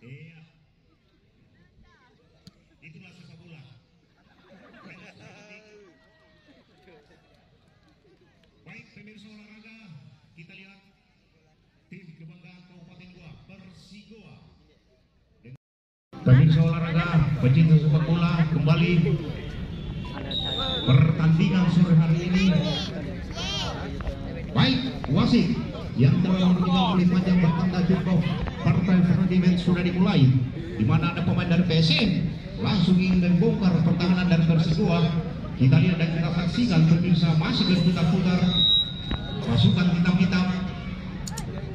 Iya. Itulah sepak bola. Baik pemirsa olahraga, kita lihat tim kebanggaan Kabupaten Goa, Persigoa. Pemirsa olahraga, pecinta sepak bola, kembali pertandingan sore hari ini. Baik, wasit yang telah meninggal oleh panjang bertanda cukup partai Ferdinand sudah dimulai, di mana ada pemain dari PSM langsung ingin membongkar pertahanan dari Persigoa. Kita lihat dan kita saksikan pemirsa masih berputar-putar pasukan hitam-hitam.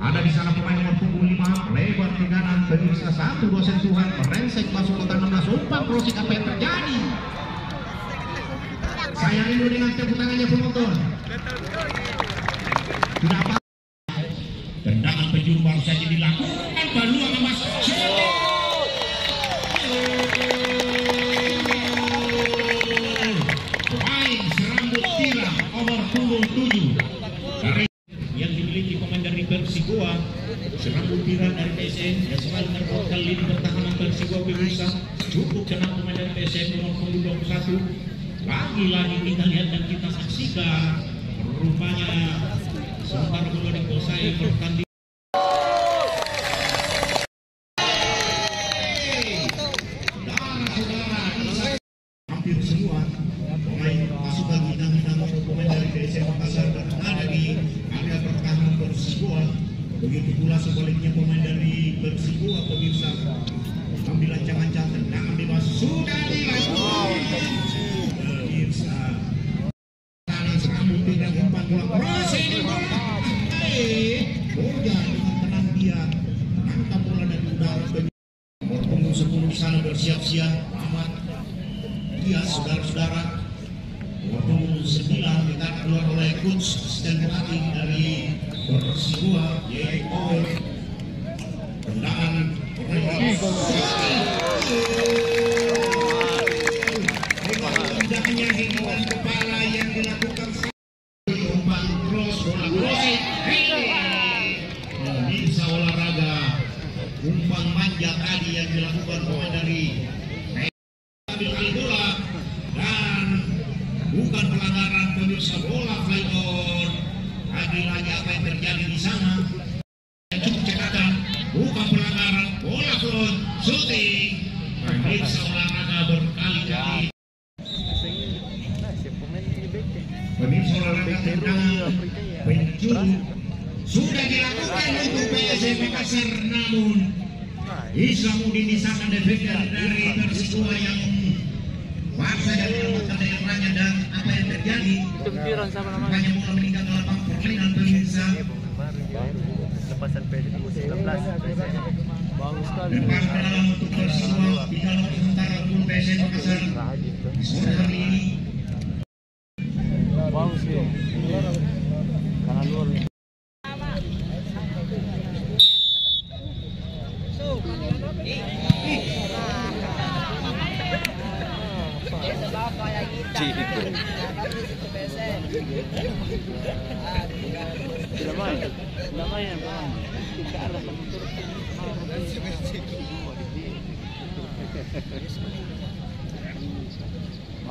Ada di sana pemain nomor punggung 5 lebar ke kanan, pemirsa 1-2 sentuhan merensek masuk ke tangan 16 umpan crossing. Apa yang terjadi? Saya rindu dengan tepuk tangannya penonton. Tidak apa. Tendangan penjuru baru saja dilakukan, Baluang emas. Pemain serambut tiram nomor punggung 7 dari yang dimiliki pemain dari Persigoa, serambut tiram dari PSM yang selalu merebutkan lini pertahanan Persigoa pemirsa. Cukup tenang pemain dari PSM nomor punggung 21. Lagi-lagi kita lihat dan kita saksikan, rupanya sementara bola dikuasai pertandingan. Hampir semua pemain pasukan hitam-hitam pemain dari PSM Makassar dan ada di area pertahanan Persigoa. Begitu pula sebaliknya pemain dari Persigoa pemirsa. Ambil ancang-ancang tendangan bebas sudah dilakukan. Pemirsa tangan serambut dengan umpan bola crossing di bola. Boga dengan tenang dia tangkap bola dari udara. Nomor punggung 10 di sana bersiap-siap. Amat. Iya, saudara-saudara, nomor punggung 9 kita keluar oleh coach asisten pelatih dari Persigoa, yaitu tendangan tendangannya dengan kepala yang dilakukan umpan cross bola crossing. Bisa olahraga umpan manja tadi yang dilakukan pemain dari ambil alih bola dan bukan pelanggaran pemirsa, bola fly on. Lagi-lagi apa yang terjadi di sana cukup cekatan, bukan pelanggaran, bola turun shooting. Pemirsa olahraga berkali-kali pemirsa olahraga tendangan penjuru sudah dilakukan untuk PSM Makassar, namun Islamuddin di sana defender dari Persigoa yang paksa dan menyelamatkan daerahnya. Dan apa yang terjadi? Hanya bola meninggal ke lapang permainan pemirsa. Lepasan PSM 19. Bagus sekali. Lepas dalam untuk Persigoa di dalam sementara pun PSM Makassar sore hari ini. Bagus ya. Kanan luar. Tidak main,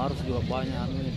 harus juga banyak itu